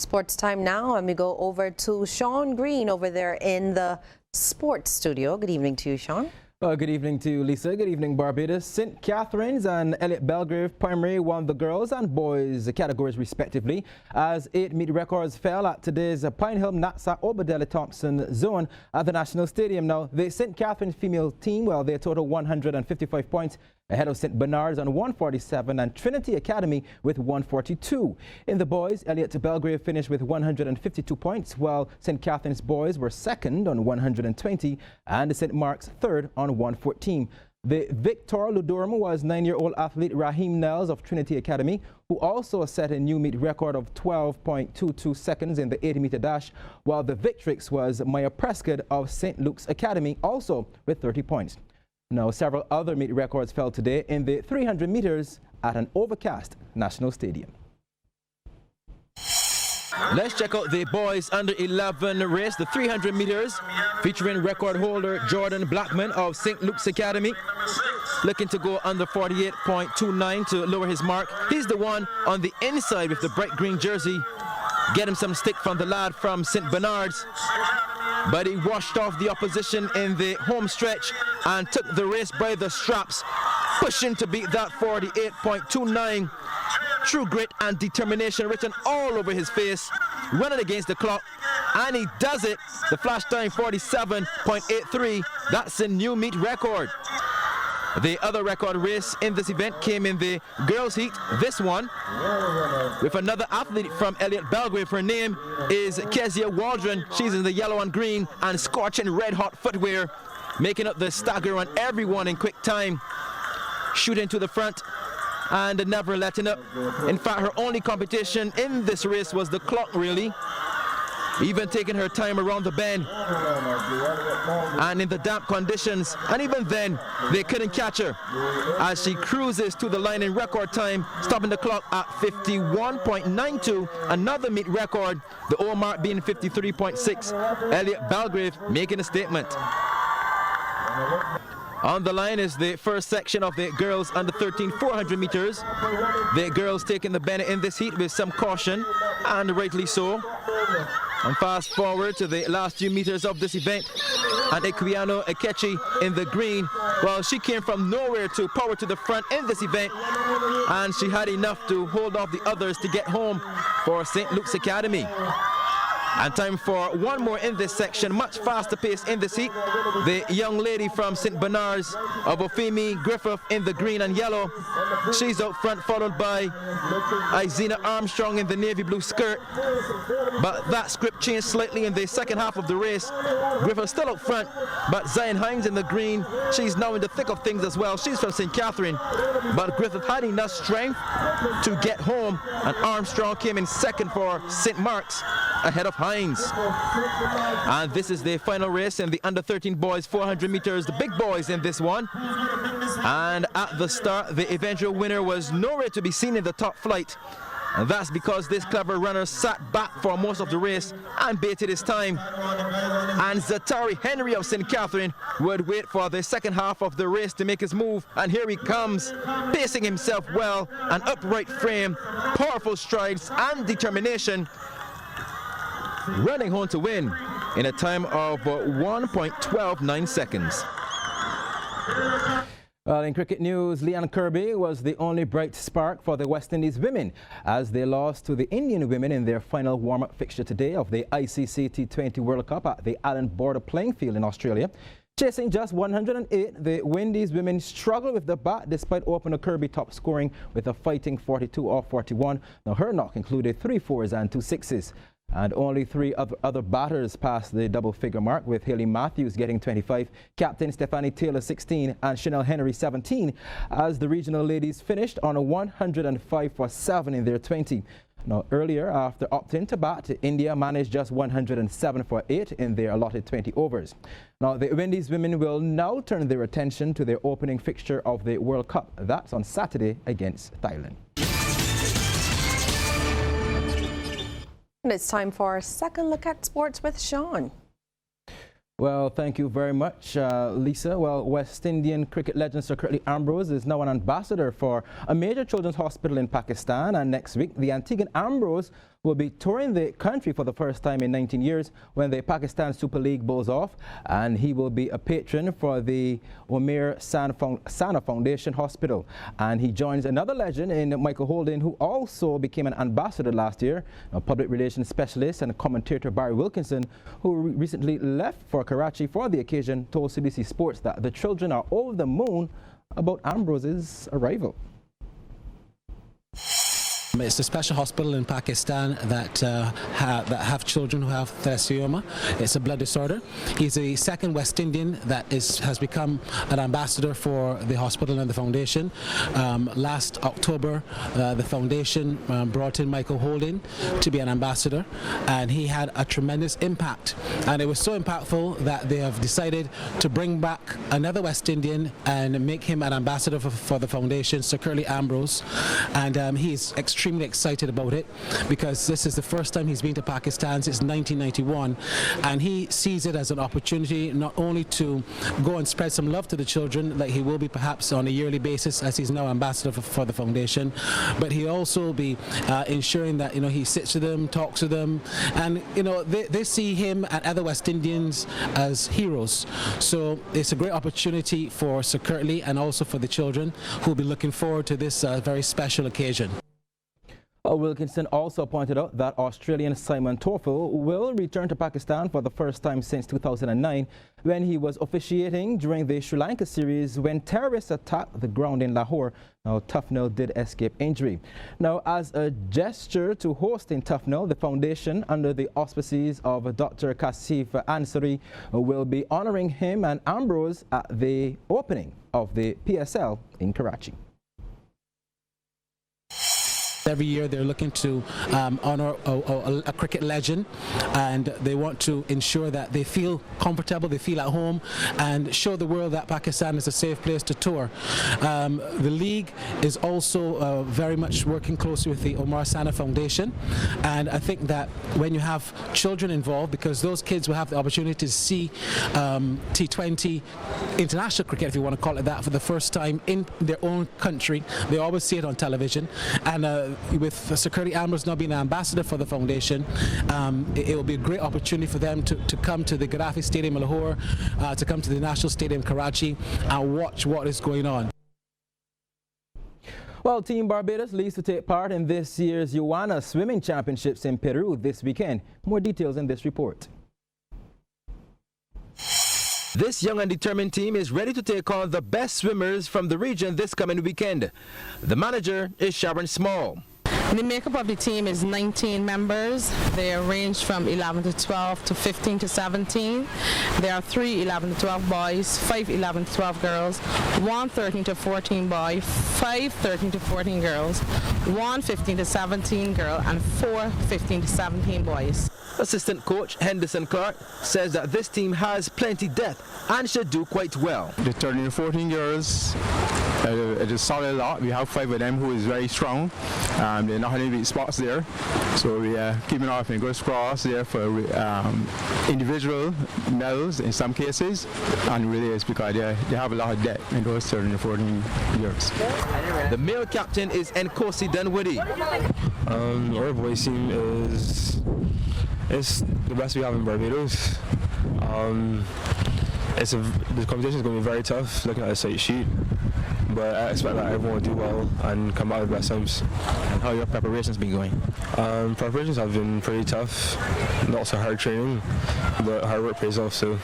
Sports time now, and we go over to Sean Green over there in the sports studio. Good evening to you, Sean. Good evening to you, Lisa. Good evening, Barbados. St. Catharines and Elliott Belgrave Primary won the girls and boys categories respectively as 8 meet records fell at today's Pine Hill Natsa Obadele Thompson zone at the National Stadium. Now, the St. Catharines female team, well, they total 155 points ahead of St. Bernard's on 147 and Trinity Academy with 142. In the boys, Elliott Belgrave finished with 152 points, while St. Catharines boys were second on 120 and St. Mark's third on 114. The victor Ludorm was 9-year-old athlete Raheem Nels of Trinity Academy, who also set a new meet record of 12.22 seconds in the 80-meter dash, while the victrix was Maya Prescott of St. Luke's Academy, also with 30 points. Now, several other meet records fell today in the 300 meters at an overcast National Stadium. Let's check out the boys under 11 race, the 300 meters, featuring record holder Jordan Blackman of St. Luke's Academy, looking to go under 48.29 to lower his mark. He's the one on the inside with the bright green jersey. Get him some stick from the lad from St. Bernard's, but he washed off the opposition in the home stretch and took the race by the straps, pushing to beat that 48.29. True grit and determination written all over his face, running against the clock, and he does it. The flash time 47.83. That's a new meet record. The other record race in this event came in the girls' heat. This one with another athlete from Elliott Belgrave. Her name is Kezia Waldron. She's in the yellow and green and scorching red-hot footwear, making up the stagger on everyone in quick time, shooting to the front and never letting up. In fact, her only competition in this race was the clock, really, even taking her time around the bend and in the damp conditions, and even then they couldn't catch her as she cruises to the line in record time, stopping the clock at 51.92, another meet record, the O mark being 53.6. Elliott Belgrave making a statement. On the line is the first section of the girls under 13 400 meters. The girls taking the bend in this heat with some caution, and rightly so. And fast forward to the last few meters of this event, and Equiano Ekechi in the green. Well, she came from nowhere to power to the front in this event, and she had enough to hold off the others to get home for St. Luke's Academy. And time for one more in this section, much faster pace in this heat. The young lady from St. Bernard's of Ofemi Griffith in the green and yellow. She's out front, followed by Izina Armstrong in the navy blue skirt. But that script changed slightly in the second half of the race. Griffith still out front, but Zion Hines in the green, she's now in the thick of things as well. She's from St. Catherine, but Griffith had enough strength to get home, and Armstrong came in second for St. Mark's, ahead of Hines. And this is the final race in the under 13 boys 400 meters, the big boys in this one. And at the start, the eventual winner was nowhere to be seen in the top flight. And that's because this clever runner sat back for most of the race and baited his time. And Zatari Henry of St. Catherine would wait for the second half of the race to make his move. And here he comes, pacing himself well, an upright frame, powerful strides and determination, running home to win in a time of 1.129 seconds. Well, in cricket news, Leanne Kirby was the only bright spark for the West Indies women as they lost to the Indian women in their final warm-up fixture today of the ICC T20 World Cup at the Allen Border Playing Field in Australia. Chasing just 108, the Windies women struggled with the bat despite opener Kirby top scoring with a fighting 42 off 41. Now her knock included 3 4s and 2 6s. And only 3 other batters passed the double-figure mark, with Hayley Matthews getting 25, Captain Stephanie Taylor 16 and Chanel Henry 17, as the regional ladies finished on a 105 for 7 in their 20. Now earlier, after opting to bat, India managed just 107 for 8 in their allotted 20 overs. Now the Windies women will now turn their attention to their opening fixture of the World Cup. That's on Saturday against Thailand. And it's time for our second look at sports with Sean. Well, thank you very much, Lisa. Well, West Indian cricket legend Sir Curtly Ambrose is now an ambassador for a major children's hospital in Pakistan, and next week the Antiguan Ambrose will be touring the country for the first time in 19 years when the Pakistan Super League bowls off, and he will be a patron for the Umair Sana Foundation Hospital. And he joins another legend in Michael Holden, who also became an ambassador last year, a public relations specialist and commentator Barry Wilkinson, who recently left for Karachi for the occasion, told CBC Sports that the children are over the moon about Ambrose's arrival. It's a special hospital in Pakistan that have children who have thalassemia. It's a blood disorder. He's the second West Indian that has become an ambassador for the hospital and the foundation. Last October, the foundation brought in Michael Holden to be an ambassador, and he had a tremendous impact. And it was so impactful that they have decided to bring back another West Indian and make him an ambassador for the foundation, Sir Curtly Ambrose. And he's extremely excited about it because this is the first time he's been to Pakistan since 1991, and he sees it as an opportunity not only to go and spread some love to the children, like he will be perhaps on a yearly basis as he's now ambassador for the foundation, but he also will be ensuring that he sits with them, talks to them, and they see him and other West Indians as heroes. So it's a great opportunity for Sir Curtly and also for the children who will be looking forward to this very special occasion. Wilkinson also pointed out that Australian Simon Toffel will return to Pakistan for the first time since 2009 when he was officiating during the Sri Lanka series when terrorists attacked the ground in Lahore. Now, Tufnell did escape injury. Now, as a gesture to hosting Tufnell, the foundation, under the auspices of Dr. Kasif Ansari, will be honoring him and Ambrose at the opening of the PSL in Karachi. Every year they're looking to honor a cricket legend, and they want to ensure that they feel comfortable, they feel at home, and show the world that Pakistan is a safe place to tour. The league is also very much working closely with the Umair Sana Foundation, and I think that when you have children involved, because those kids will have the opportunity to see T20 international cricket, if you want to call it that, for the first time in their own country. They always see it on television, and with Sir Curtly Ambrose now being an ambassador for the foundation, it will be a great opportunity for them to come to the Gaddafi Stadium in Lahore, to come to the National Stadium in Karachi and watch what is going on. Well, Team Barbados leaves to take part in this year's Ioana Swimming Championships in Peru this weekend. More details in this report. This young and determined team is ready to take on the best swimmers from the region this coming weekend. The manager is Sharon Small. The makeup of the team is 19 members. They range from 11 to 12 to 15 to 17. There are 3 11 to 12 boys, 5 11 to 12 girls, 1 13 to 14 boy, 5 13 to 14 girls, 1 15 to 17 girl, and 4 15 to 17 boys. Assistant coach Henderson Clark says that this team has plenty depth and should do quite well. The 13 to 14 girls, it is solid a lot. We have 5 of them who is very strong. They're not having weak spots there, so we are keeping our fingers crossed there for individual medals in some cases, and really it's because they have a lot of depth in those 13 to 14 girls. The male captain is Nkosi Dunwoody. Our boys team is the best we have in Barbados. The competition is going to be very tough, looking at the site sheet, but I expect that everyone will do well and come out with best times. And how your preparations been going? Preparations have been pretty tough, not so hard training, but hard work pays off. So,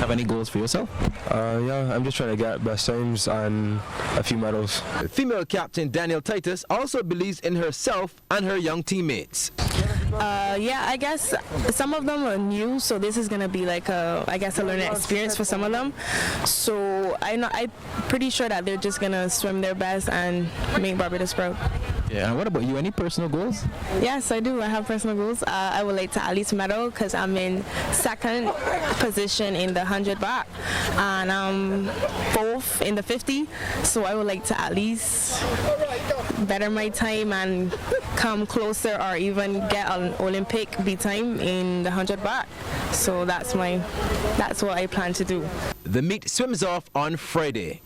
have any goals for yourself? Yeah, I'm just trying to get best times and a few medals. Female captain Daniel Titus also believes in herself and her young teammates. Yeah, I guess some of them are new, so this is going to be like a learning experience for some of them. So I'm pretty sure that they're just going to swim their best and make Barbados proud. Yeah, and what about you? Any personal goals? Yes, I do. I have personal goals. I would like to at least medal because I'm in 2nd position in the 100 back and I'm 4th in the 50. So I would like to at least better my time and come closer or even get an Olympic B time in the 100 baht. So that's what I plan to do. The meet swims off on Friday.